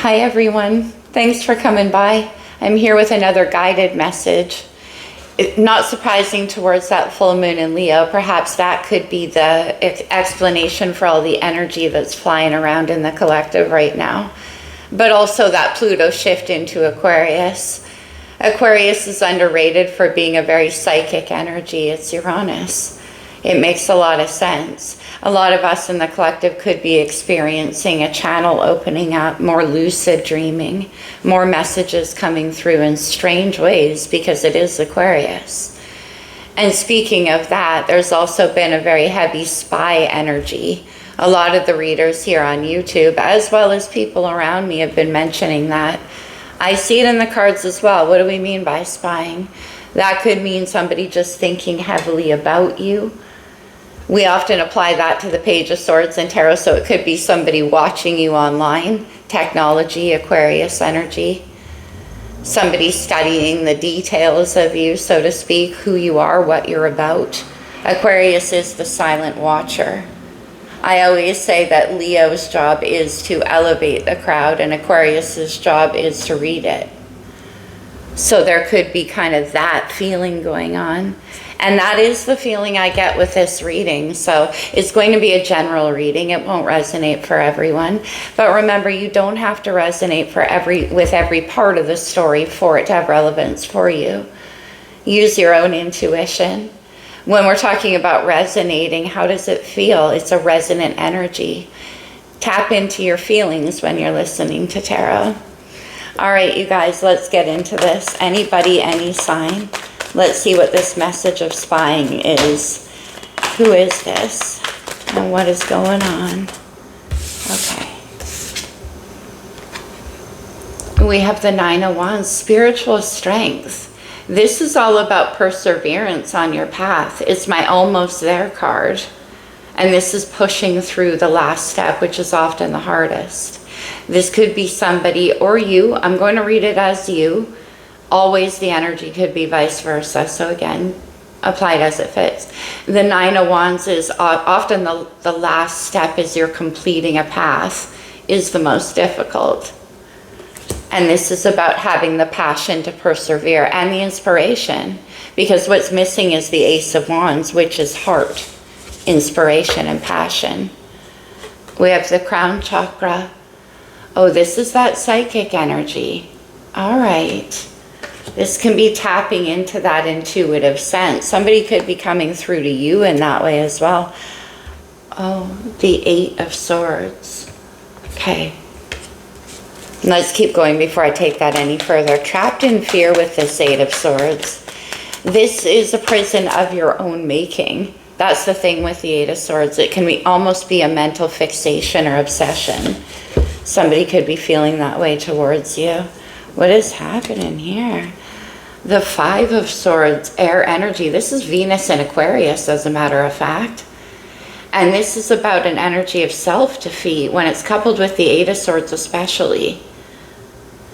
Hi everyone, thanks for coming by. I'm here with another guided message. Not surprising towards that full moon in Leo, perhaps that could be the explanation for all the energy that's flying around in the collective right now. But also that Pluto shift into Aquarius. Aquarius is underrated for being a very psychic energy. It's Uranus. It makes a lot of sense. A lot of us in the collective could be experiencing a channel opening up, more lucid dreaming, more messages coming through in strange ways because it is Aquarius. And speaking of that, there's also been a very heavy spy energy. A lot of the readers here on YouTube, as well as people around me, have been mentioning that. I see it in the cards as well. What do we mean by spying? That could mean somebody just thinking heavily about you. We often apply that to the Page of Swords and Tarot, so it could be somebody watching you online, technology, Aquarius energy, somebody studying the details of you, so to speak, who you are, what you're about. Aquarius is the silent watcher. I always say that Leo's job is to elevate the crowd and Aquarius's job is to read it. So there could be kind of that feeling going on. And that is the feeling I get with this reading. So it's going to be a general reading. It won't resonate for everyone. But remember, you don't have to resonate with every part of the story for it to have relevance for you. Use your own intuition. When we're talking about resonating, how does it feel? It's a resonant energy. Tap into your feelings when you're listening to tarot. All right, you guys, let's get into this. Anybody, any sign? Let's see what this message of spying is. Who is this? And what is going on? Okay. We have the Nine of Wands, spiritual strength. This is all about perseverance on your path. It's my almost there card. And this is pushing through the last step, which is often the hardest. This could be somebody or you. I'm going to read it as you. Always the energy could be vice versa. So again, applied as it fits. The Nine of Wands is often the last step as you're completing a path is the most difficult. And this is about having the passion to persevere and the inspiration. Because what's missing is the Ace of Wands, which is heart, inspiration, and passion. We have the crown chakra. Oh, this is that psychic energy. All right. This can be tapping into that intuitive sense. Somebody could be coming through to you in that way as well. Oh, the Eight of Swords. Okay. Let's keep going before I take that any further. Trapped in fear with this Eight of Swords. This is a prison of your own making. That's the thing with the Eight of Swords. It can almost be a mental fixation or obsession. Somebody could be feeling that way towards you. What is happening here? The Five of Swords, air energy. This is Venus in Aquarius, as a matter of fact. And this is about an energy of self-defeat when it's coupled with the Eight of Swords especially.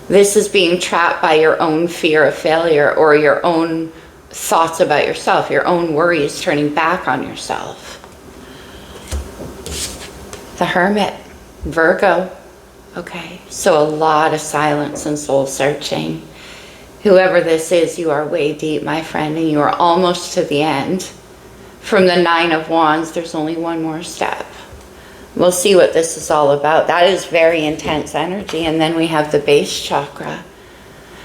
This is being trapped by your own fear of failure or your own thoughts about yourself, your own worries turning back on yourself. The Hermit, Virgo. Okay, so a lot of silence and soul searching. Whoever this is, you are way deep, my friend, and you are almost to the end. From the Nine of Wands, there's only one more step. We'll see what this is all about. That is very intense energy. And then we have the base chakra.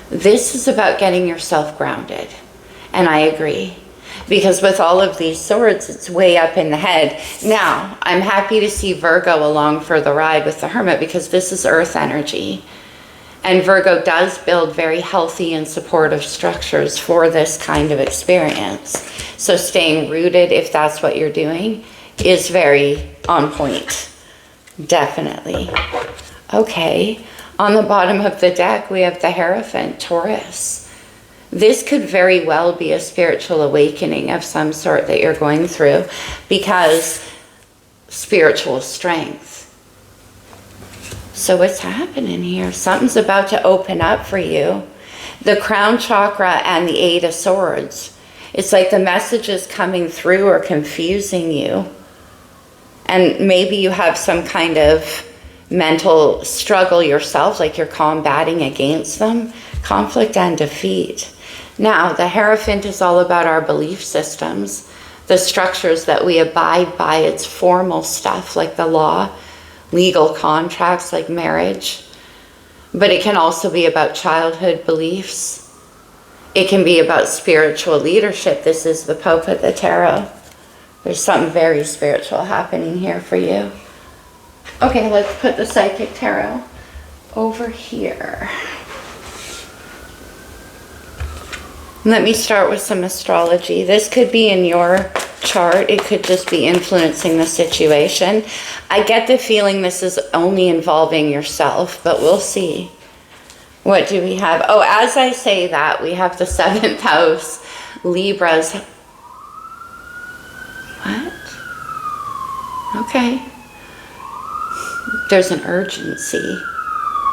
This is about getting yourself grounded. And I agree. Because with all of these swords, it's way up in the head. Now, I'm happy to see Virgo along for the ride with the Hermit because this is earth energy. And Virgo does build very healthy and supportive structures for this kind of experience. So staying rooted, if that's what you're doing, is very on point. Definitely. Okay. On the bottom of the deck, we have the Hierophant, Taurus. This could very well be a spiritual awakening of some sort that you're going through because spiritual strength. So what's happening here? Something's about to open up for you. The crown chakra and the Eight of Swords. It's like the messages coming through are confusing you. And maybe you have some kind of mental struggle yourself, like you're combating against them, conflict and defeat. Now, the Hierophant is all about our belief systems, the structures that we abide by. It's formal stuff like the law, legal contracts like marriage, but it can also be about childhood beliefs. It can be about spiritual leadership. This is the Pope of the Tarot. There's something very spiritual happening here for you. Okay, let's put the Psychic Tarot over here. Let me start with some astrology. This could be in your chart. It could just be influencing the situation. I get the feeling this is only involving yourself, but we'll see. What do we have? Oh, as I say that, we have the 7th house, Libras. What? Okay. There's an urgency.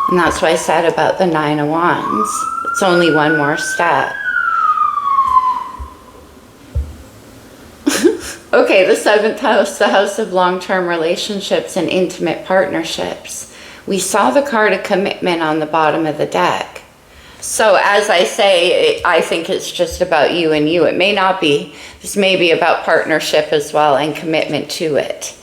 And that's what I said about the 9 of Wands. It's only one more step. Okay, the 7th house, the house of long-term relationships and intimate partnerships. We saw the card of commitment on the bottom of the deck. So as I say, I think it's just about you and you. It may not be. This may be about partnership as well and commitment to it.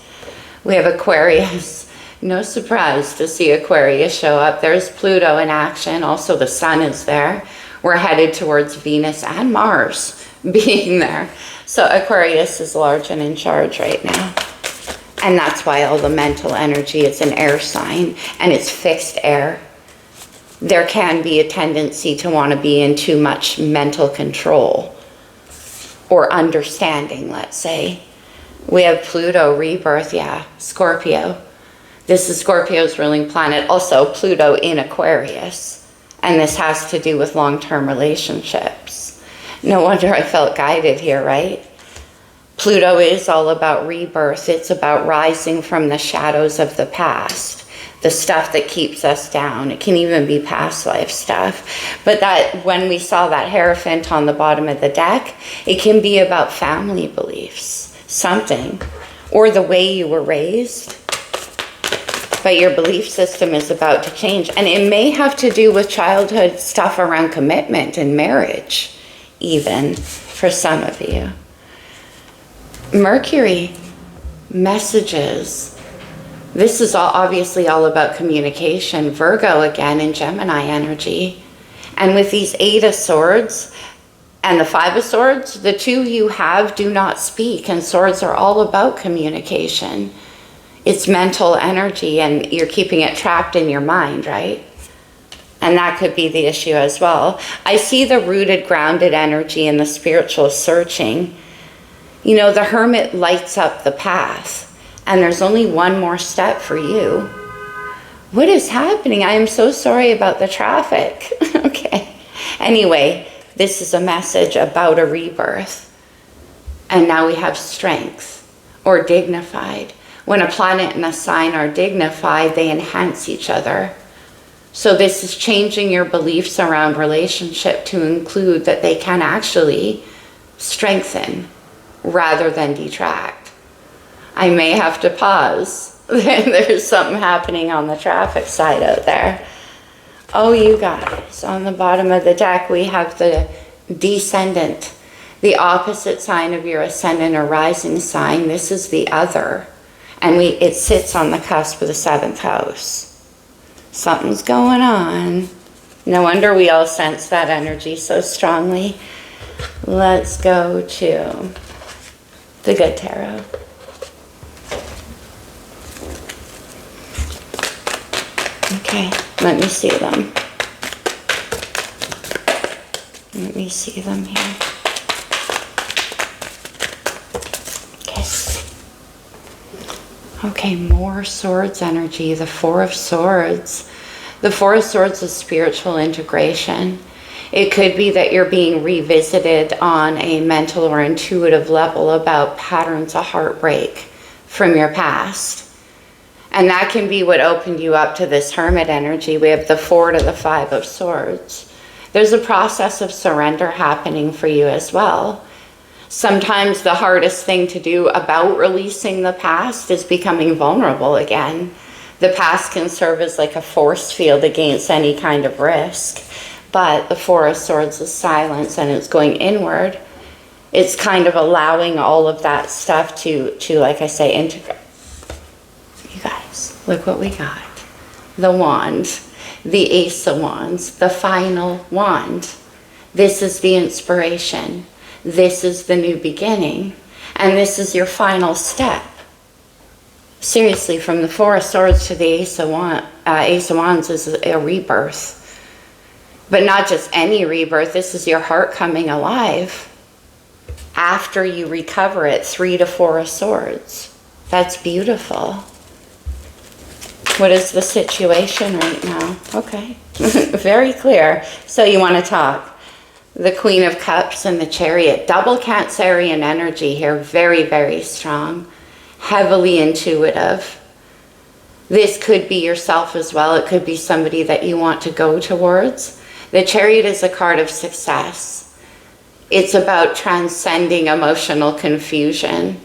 We have Aquarius. No surprise to see Aquarius show up. There's Pluto in action. Also the sun is there. We're headed towards Venus and Mars being there. So Aquarius is large and in charge right now. And that's why all the mental energy, it's an air sign and it's fixed air. There can be a tendency to want to be in too much mental control or understanding, let's say. We have Pluto rebirth, yeah, Scorpio. This is Scorpio's ruling planet, also Pluto in Aquarius. And this has to do with long-term relationships. No wonder I felt guided here, right? Pluto is all about rebirth. It's about rising from the shadows of the past, the stuff that keeps us down. It can even be past life stuff. But that when we saw that Hierophant on the bottom of the deck, it can be about family beliefs, something, or the way you were raised. But your belief system is about to change. And it may have to do with childhood stuff around commitment and marriage, even for some of you. Mercury, messages. This is obviously all about communication. Virgo again in Gemini energy. And with these 8 of Swords and the 5 of Swords, the 2 you have do not speak. And swords are all about communication. It's mental energy and you're keeping it trapped in your mind, right? And that could be the issue as well. I see the rooted, grounded energy and the spiritual searching. You know, the Hermit lights up the path. And there's only one more step for you. What is happening? I am so sorry about the traffic. Okay. Anyway, this is a message about a rebirth. And now we have strength or dignified. When a planet and a sign are dignified, they enhance each other. So this is changing your beliefs around relationship to include that they can actually strengthen rather than detract. I may have to pause. There's something happening on the traffic side out there. Oh, you guys, on the bottom of the deck, we have the descendant, the opposite sign of your ascendant or rising sign. This is the other. And it sits on the cusp of the 7th house. Something's going on. No wonder we all sense that energy so strongly. Let's go to the good tarot. Okay, let me see them. Let me see them here. Okay, more swords energy, the 4 of Swords. The 4 of Swords is spiritual integration. It could be that you're being revisited on a mental or intuitive level about patterns of heartbreak from your past. And that can be what opened you up to this Hermit energy. We have the 4 to the 5 of Swords. There's a process of surrender happening for you as well. Sometimes the hardest thing to do about releasing the past is becoming vulnerable again. The past can serve as like a force field against any kind of risk. But the Four of Swords is silence and it's going inward. It's kind of allowing all of that stuff to like I say, integrate. You guys, look what we got. The wand, the Ace of Wands, the final wand. This is the inspiration. This is the new beginning. And this is your final step. Seriously, from the Four of Swords to the Ace of Wands is a rebirth. But not just any rebirth. This is your heart coming alive after you recover it. 3 to 4 of Swords. That's beautiful. What is the situation right now? Okay. Very clear. So you want to talk. The Queen of Cups and the Chariot. Double Cancerian energy here. Very, very strong. Heavily intuitive. This could be yourself as well. It could be somebody that you want to go towards. The Chariot is a card of success. It's about transcending emotional confusion.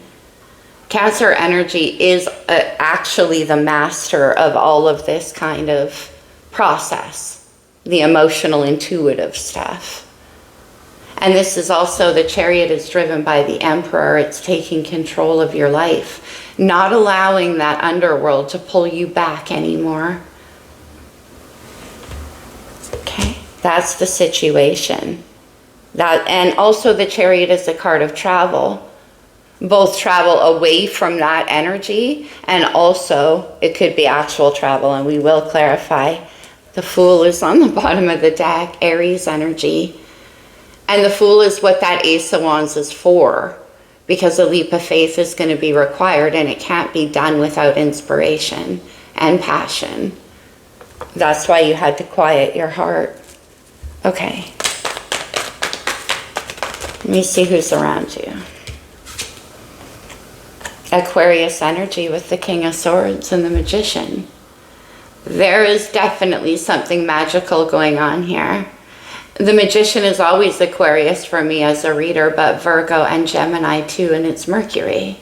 Cancer energy is actually the master of all of this kind of process, the emotional, intuitive stuff. And this is also, the Chariot is driven by the Emperor. It's taking control of your life, not allowing that underworld to pull you back anymore. Okay, that's the situation. And also the Chariot is a card of travel. Both travel away from that energy, and also it could be actual travel, and we will clarify. The Fool is on the bottom of the deck, Aries energy. And the Fool is what that Ace of Wands is for, because a leap of faith is going to be required, and it can't be done without inspiration and passion. That's why you had to quiet your heart. Okay. Let me see who's around you. Aquarius energy with the King of Swords and the Magician. There is definitely something magical going on here. The Magician is always Aquarius for me as a reader, but Virgo and Gemini too, and it's Mercury.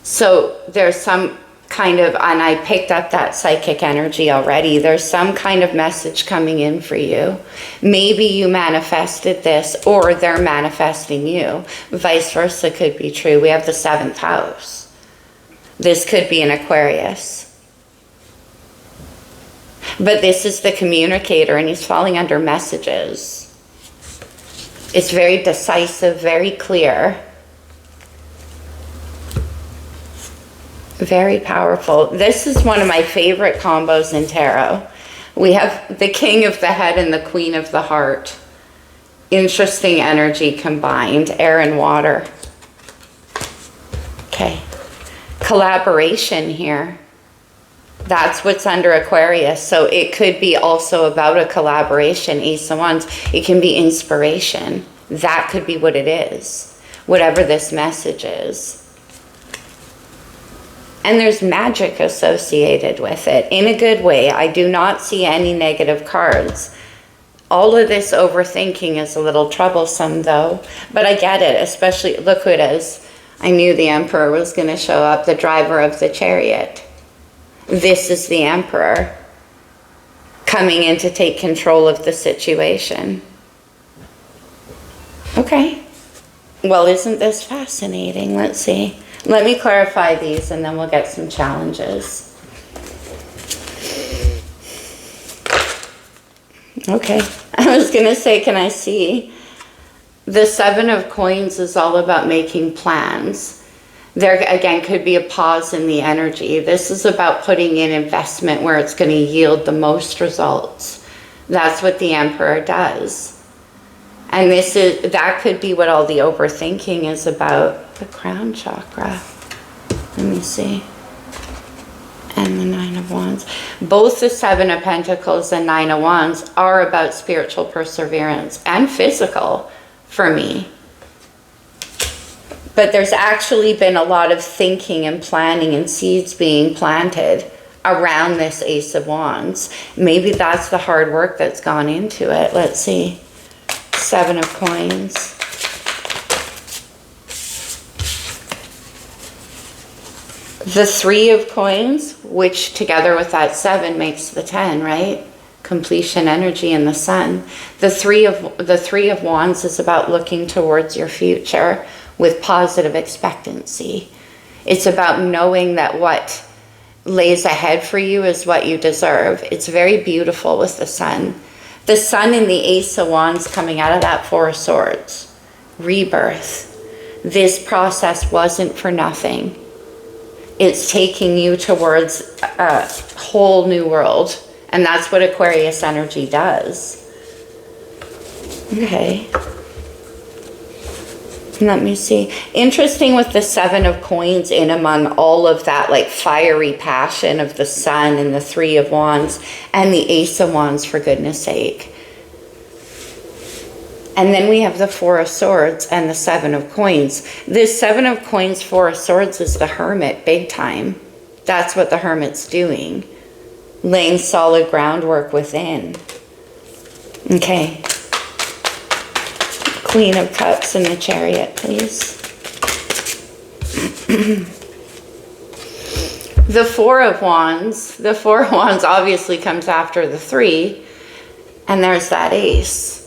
So there's some kind of, and I picked up that psychic energy already, there's some kind of message coming in for you. Maybe you manifested this, or they're manifesting you. Vice versa could be true. We have the 7th house. This could be an Aquarius. But this is the communicator, and he's falling under messages. It's very decisive, very clear. Very powerful. This is one of my favorite combos in tarot. We have the King of the Head and the Queen of the Heart. Interesting energy combined, air and water. Okay. Collaboration here. That's what's under Aquarius. So it could be also about a collaboration, Ace of Wands. It can be inspiration. That could be what it is. Whatever this message is. And there's magic associated with it in a good way. I do not see any negative cards. All of this overthinking is a little troublesome though, but I get it, especially, look who it is. I knew the Emperor was going to show up, the driver of the Chariot. This is the Emperor coming in to take control of the situation. Okay. Well, isn't this fascinating? Let's see. Let me clarify these and then we'll get some challenges. Okay. I was going to say, can I see? The 7 of Coins is all about making plans. There, again, could be a pause in the energy. This is about putting in investment where it's going to yield the most results. That's what the Emperor does. And that could be what all the overthinking is about. The crown chakra. Let me see. And the 9 of Wands. Both the 7 of Pentacles and 9 of Wands are about spiritual perseverance and physical for me. But there's actually been a lot of thinking and planning and seeds being planted around this Ace of Wands. Maybe that's the hard work that's gone into it. Let's see. 7 of Coins. The 3 of coins, which together with that 7 makes the 10, right? Completion energy in the sun. The three of wands is about looking towards your future with positive expectancy. It's about knowing that what lays ahead for you is what you deserve. It's very beautiful with the sun. The sun and the ace of wands coming out of that 4 of swords. Rebirth. This process wasn't for nothing. It's taking you towards a whole new world. And that's what Aquarius energy does. Okay. Let me see. Interesting with the 7 of coins in among all of that like fiery passion of the sun and the 3 of wands and the ace of wands, for goodness sake. And then we have the 4 of swords and the 7 of coins. This 7 of coins, 4 of swords is the hermit big time. That's what the hermit's doing. Laying solid groundwork within. Okay. Queen of Cups in the Chariot, please. The 4 of Wands. The 4 of Wands obviously comes after the 3. And there's that ace.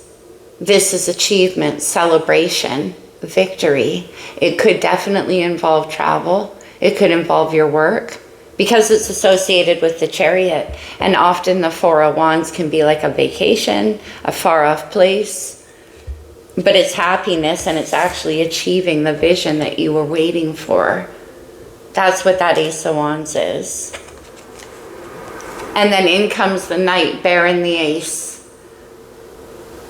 This is achievement, celebration, victory. It could definitely involve travel. It could involve your work because it's associated with the Chariot. And often the 4 of Wands can be like a vacation, a far off place. But it's happiness and it's actually achieving the vision that you were waiting for. That's what that Ace of Wands is. And then in comes the Knight bearing the Ace.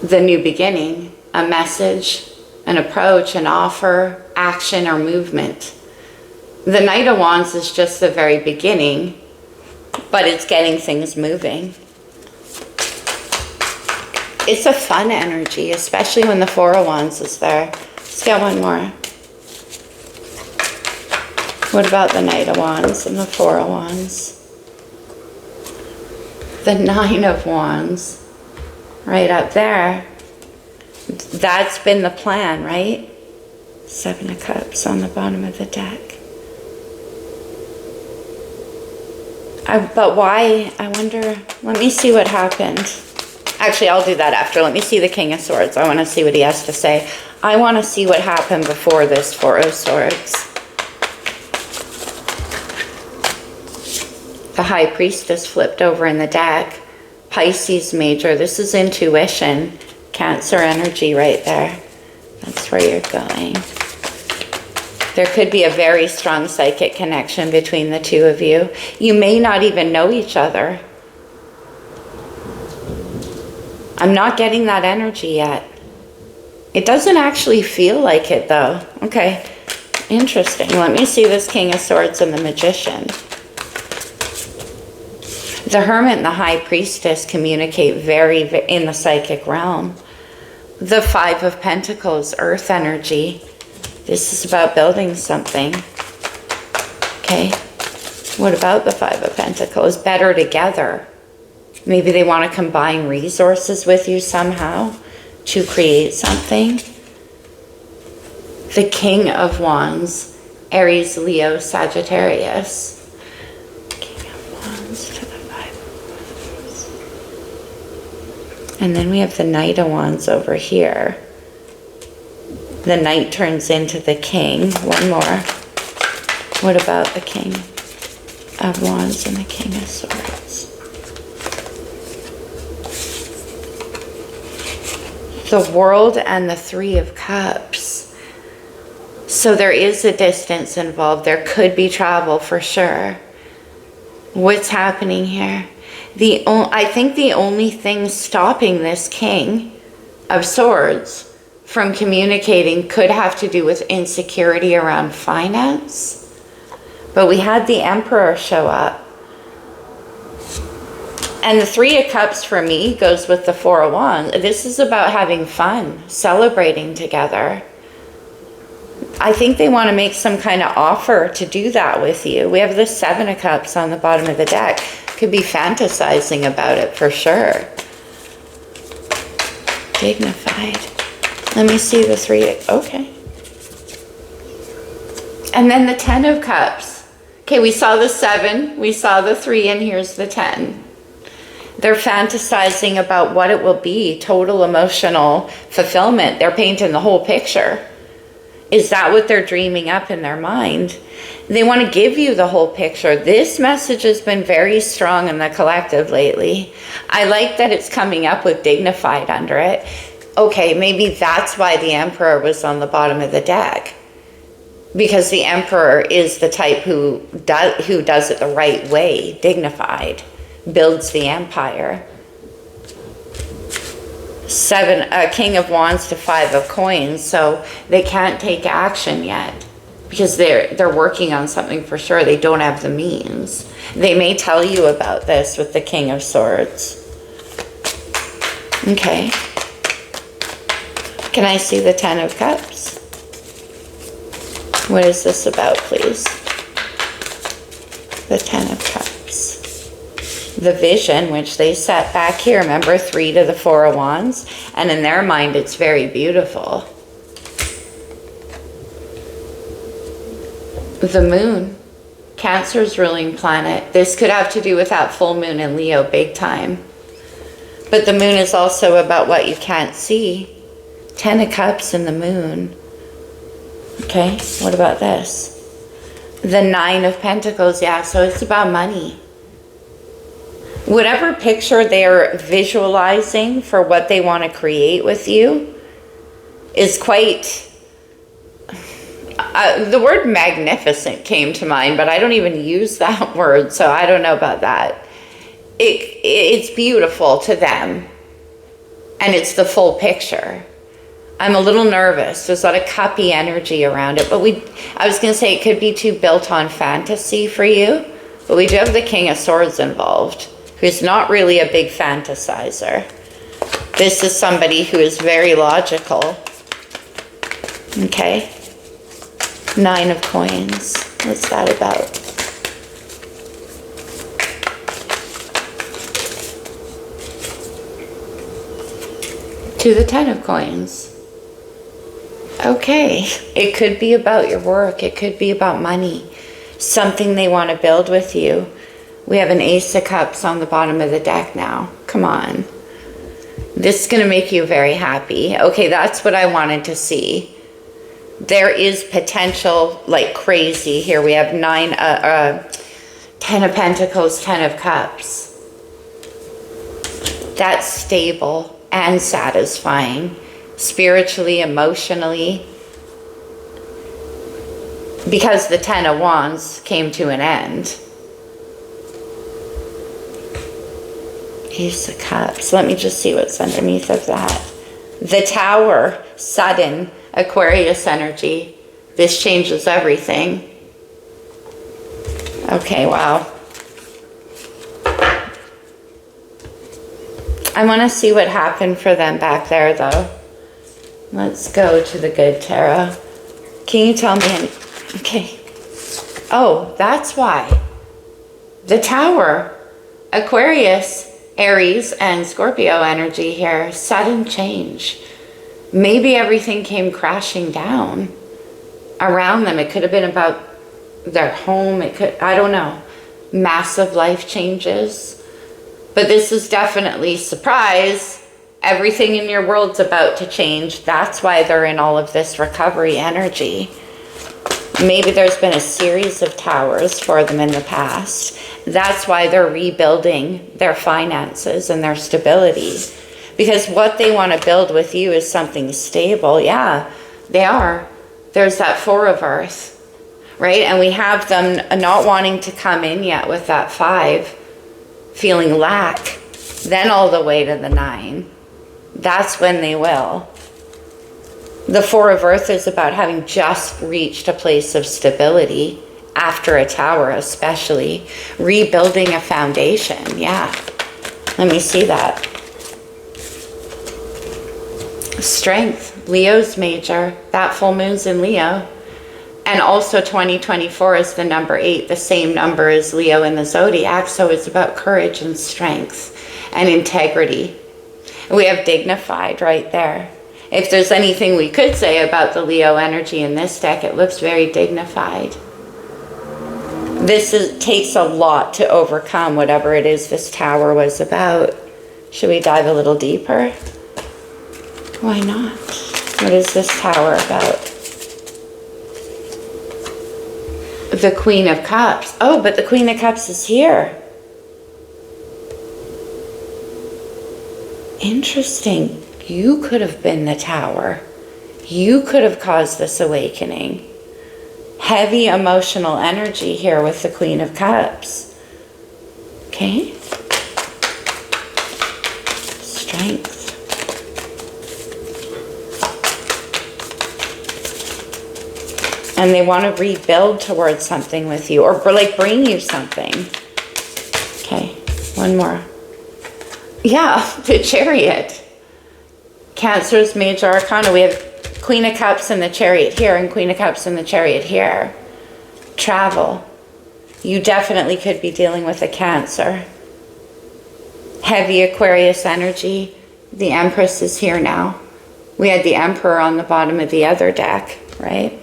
The new beginning, a message, an approach, an offer, action, or movement. The Knight of Wands is just the very beginning, but it's getting things moving. It's a fun energy, especially when the 4 of Wands is there. Let's get one more. What about the Knight of Wands and the 4 of Wands? The 9 of Wands, right up there. That's been the plan, right? 7 of Cups on the bottom of the deck. But why? I wonder. Let me see what happened. Actually, I'll do that after. Let me see the King of Swords. I want to see what he has to say. I want to see what happened before this 4 of Swords. The High Priestess flipped over in the deck. Pisces major. This is intuition. Cancer energy right there. That's where you're going. There could be a very strong psychic connection between the two of you. You may not even know each other. I'm not getting that energy yet. It doesn't actually feel like it though. Okay, interesting. Let me see this King of Swords and the Magician. The Hermit and the High Priestess communicate very in the psychic realm. The 5 of Pentacles, earth energy. This is about building something. Okay, what about the 5 of Pentacles? Better together. Maybe they want to combine resources with you somehow to create something. The King of Wands, Aries, Leo, Sagittarius. King of Wands to the 5 of Wands. And then we have the Knight of Wands over here. The Knight turns into the King. One more. What about the King of Wands and the King of Swords? The World and the 3 of Cups. So there is a distance involved. There could be travel for sure. What's happening here? I think the only thing stopping this King of Swords from communicating could have to do with insecurity around finance. But we had the Emperor show up. And the 3 of Cups for me goes with the 4 of Wands. This is about having fun, celebrating together. I think they want to make some kind of offer to do that with you. We have the 7 of Cups on the bottom of the deck. Could be fantasizing about it for sure. Dignified. Let me see the 3. Okay. And then the 10 of Cups. Okay, we saw the 7, we saw the 3, and here's the 10. They're fantasizing about what it will be, total emotional fulfillment. They're painting the whole picture. Is that what they're dreaming up in their mind? They want to give you the whole picture. This message has been very strong in the collective lately. I like that it's coming up with dignified under it. Okay, maybe that's why the Emperor was on the bottom of the deck. Because the Emperor is the type who does it the right way, dignified, builds the empire. 7, King of Wands to 5 of Coins, so they can't take action yet because they're working on something for sure. They don't have the means. They may tell you about this with the King of Swords. Okay. Can I see the 10 of Cups? What is this about, please? The 10 of Cups. The vision, which they set back here. Remember, 3 to the 4 of Wands. And in their mind, it's very beautiful. The moon. Cancer's ruling planet. This could have to do with that full moon in Leo big time. But the moon is also about what you can't see. 10 of Cups and the moon. Okay, what about this? The 9 of Pentacles, yeah, so it's about money. Whatever picture they're visualizing for what they want to create with you is quite... the word magnificent came to mind, but I don't even use that word, so I don't know about that. It's beautiful to them, and it's the full picture. I'm a little nervous. There's a lot of cuppy energy around it, but I was going to say it could be too built on fantasy for you, but we do have the King of Swords involved, who's not really a big fantasizer. This is somebody who is very logical. Okay. 9 of Coins. What's that about? To the 10 of Coins. Okay. It could be about your work. It could be about money. Something they want to build with you. We have an Ace of Cups on the bottom of the deck now. Come on. This is going to make you very happy. Okay, that's what I wanted to see. There is potential like crazy here. We have 10 of Pentacles, 10 of Cups. That's stable and satisfying. Spiritually, emotionally. Because the 10 of Wands came to an end. Ace of Cups. Let me just see what's underneath of that. The Tower. Sudden. Aquarius energy. This changes everything. Okay, wow. I want to see what happened for them back there, though. Let's go to the good tarot. Can you tell me? Okay. Oh, that's why. The Tower. Aquarius, Aries, and Scorpio energy here. Sudden change. Maybe everything came crashing down around them. It could have been about their home. It could, I don't know. Massive life changes. But this is definitely surprise. Everything in your world's about to change. That's why they're in all of this recovery energy. Maybe there's been a series of towers for them in the past. That's why they're rebuilding their finances and their stability. Because what they want to build with you is something stable. Yeah, they are. There's that 4 of Earth, right? And we have them not wanting to come in yet with that 5, feeling lack. Then all the way to the 9. That's when they will. The 4 of Earth is about having just reached a place of stability after a tower, especially. Rebuilding a foundation, yeah. Let me see that. Strength, Leo's major. That full moon's in Leo. And also 2024 is the number 8, the same number as Leo in the zodiac. So it's about courage and strength and integrity. We have dignified right there. If there's anything we could say about the Leo energy in this deck, it looks very dignified. Takes a lot to overcome whatever it is this tower was about. Should we dive a little deeper? Why not? What is this tower about? The Queen of Cups. Oh, but the Queen of Cups is here. Interesting. You could have been the tower. You could have caused this awakening. Heavy emotional energy here with the Queen of Cups. Okay? Strength. And they want to rebuild towards something with you, or like bring you something. Okay, one more. Yeah, the Chariot. Cancer's major arcana. We have Queen of Cups and the Chariot here, and Queen of Cups and the Chariot here. Travel. You definitely could be dealing with a Cancer. Heavy Aquarius energy. The Empress is here now. We had the Emperor on the bottom of the other deck, right?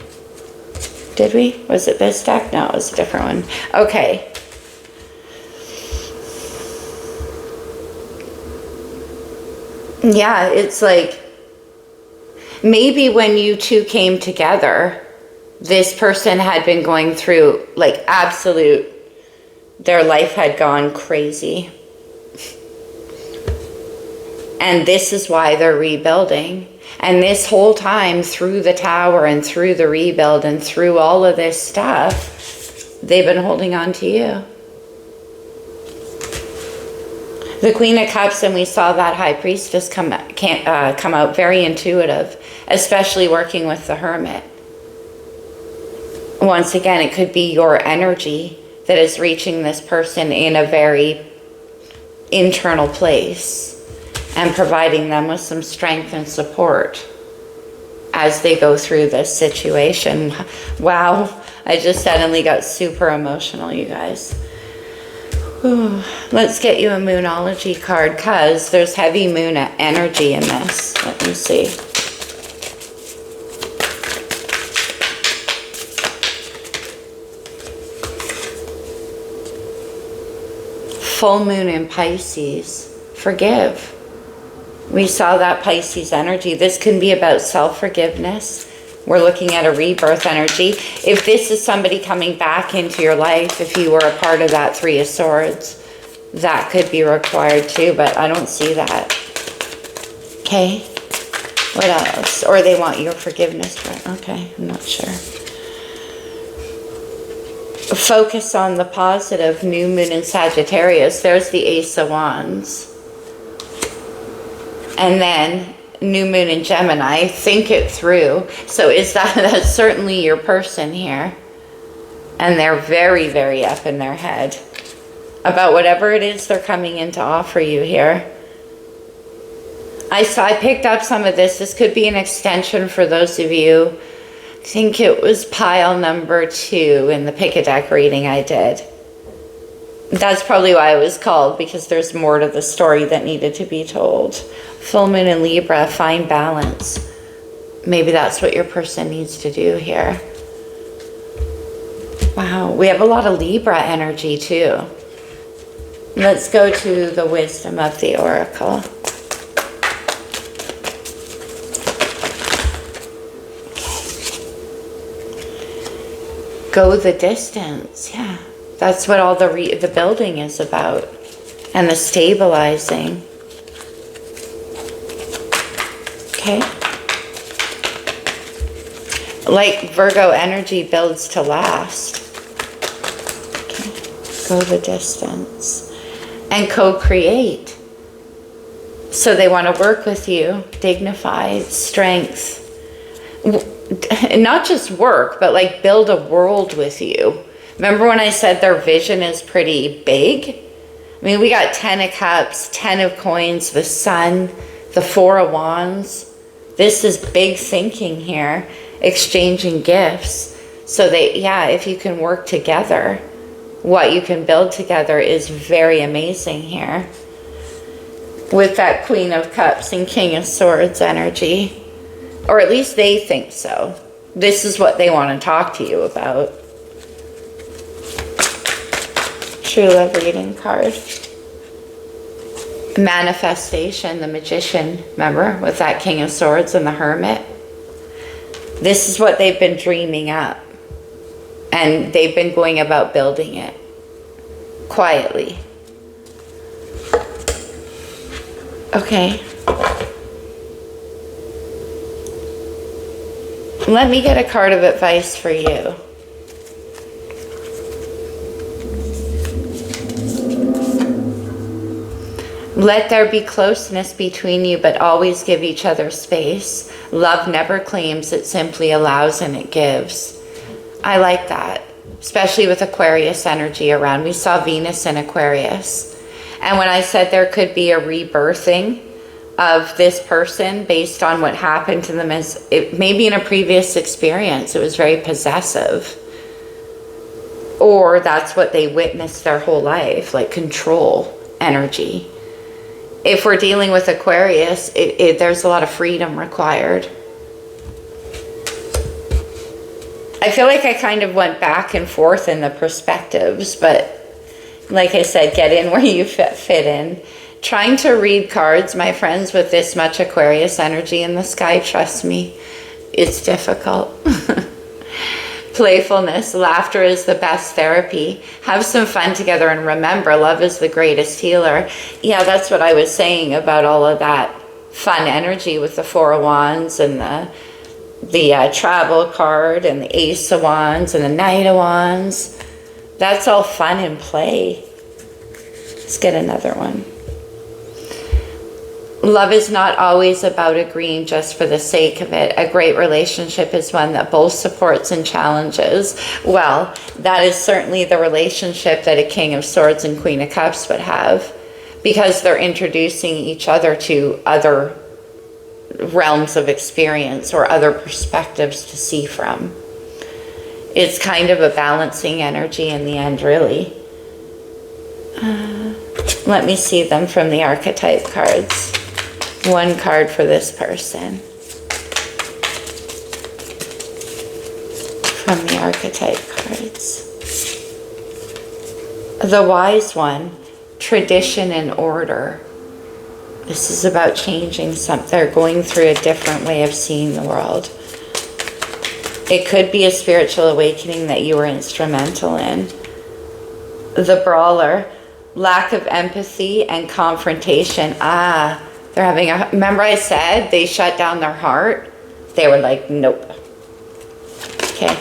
Did we? Was it this deck? No, it was a different one. Okay. Yeah, it's like, maybe when you two came together, this person had been going through like absolute, their life had gone crazy. And this is why they're rebuilding. And this whole time, through the tower and through the rebuild and through all of this stuff, they've been holding on to you. The Queen of Cups, and we saw that High Priestess come out very intuitive, especially working with the Hermit. Once again, it could be your energy that is reaching this person in a very internal place and providing them with some strength and support as they go through this situation. Wow, I just suddenly got super emotional, you guys. Ooh, let's get you a Moonology card, because there's heavy moon energy in this. Let me see. Full moon in Pisces. Forgive. We saw that Pisces energy. This can be about self-forgiveness. We're looking at a rebirth energy. If this is somebody coming back into your life, if you were a part of that Three of Swords, that could be required too, but I don't see that. Okay. What else? Or they want your forgiveness. Okay, I'm not sure. Focus on the positive. New moon in Sagittarius. There's the Ace of Wands. And then new moon in Gemini. Think it through. So that's certainly your person here. And they're very, very up in their head about whatever it is they're coming in to offer you here. I picked up some of this. This could be an extension for those of you. I think it was pile number 2 in the pick-a-deck reading I did. That's probably why it was called, because there's more to the story that needed to be told. Full moon in Libra, find balance. Maybe that's what your person needs to do here. Wow, we have a lot of Libra energy too. Let's go to the wisdom of the oracle. Go the distance, yeah. That's what all the building is about. And the stabilizing. Okay. Like Virgo energy builds to last. Okay. Go the distance. And co-create. So they want to work with you. Dignified, strength. Not just work, but like build a world with you. Remember when I said their vision is pretty big? I mean, we got 10 of Cups, 10 of Coins, the Sun, the 4 of Wands. This is big thinking here, exchanging gifts. So if you can work together, what you can build together is very amazing here. With that Queen of Cups and King of Swords energy. Or at least they think so. This is what they want to talk to you about. true love reading card. Manifestation, the Magician, remember, with that King of Swords and the Hermit. This is what they've been dreaming up. And they've been going about building it quietly. Okay. Let me get a card of advice for you. Let there be closeness between you, but always give each other space. Love never claims, it simply allows and it gives. I like that, especially with Aquarius energy around. We saw Venus in Aquarius. And when I said there could be a rebirthing of this person based on what happened to them, as it maybe in a previous experience, it was very possessive. Or that's what they witnessed their whole life, like control energy. If we're dealing with Aquarius, there's a lot of freedom required. I feel like I kind of went back and forth in the perspectives, but like I said, get in where you fit in. Trying to read cards, my friends, with this much Aquarius energy in the sky, trust me, it's difficult. Playfulness, laughter is the best therapy. Have some fun together and remember, love is the greatest healer. Yeah, that's what I was saying about all of that fun energy with the Four of Wands and the travel card and the Ace of Wands and the Knight of Wands. That's all fun and play. Let's get another one. Love is not always about agreeing just for the sake of it. A great relationship is one that both supports and challenges. Well, that is certainly the relationship that a King of Swords and Queen of Cups would have, because they're introducing each other to other realms of experience or other perspectives to see from. It's kind of a balancing energy in the end, really. Let me see them from the archetype cards. One card for this person. From the archetype cards. The Wise One, tradition and order. This is about changing something. They're going through a different way of seeing the world. It could be a spiritual awakening that you were instrumental in. The Brawler, lack of empathy and confrontation. They're having a, remember I said they shut down their heart? They were like, nope. Okay.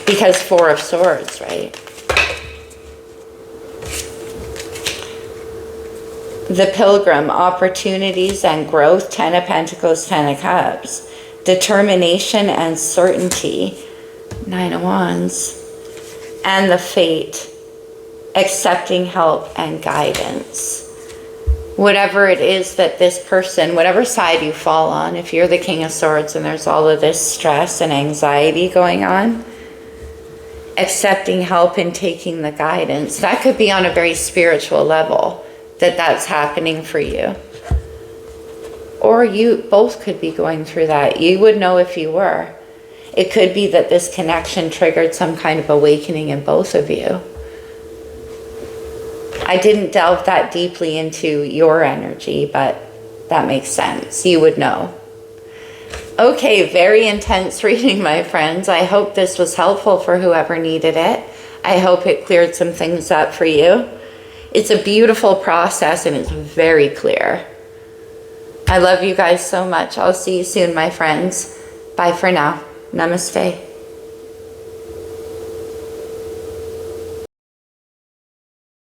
Because Four of Swords, right? The Pilgrim, opportunities and growth. 10 of Pentacles, 10 of Cups. Determination and certainty. 9 of Wands. And the Fate, accepting help and guidance. Whatever it is that this person, whatever side you fall on, if you're the King of Swords and there's all of this stress and anxiety going on, accepting help and taking the guidance, that could be on a very spiritual level, that's happening for you. Or you both could be going through that. You would know if you were. It could be that this connection triggered some kind of awakening in both of you. I didn't delve that deeply into your energy, but that makes sense. You would know. Okay, very intense reading, my friends. I hope this was helpful for whoever needed it. I hope it cleared some things up for you. It's a beautiful process and it's very clear. I love you guys so much. I'll see you soon, my friends. Bye for now. Namaste.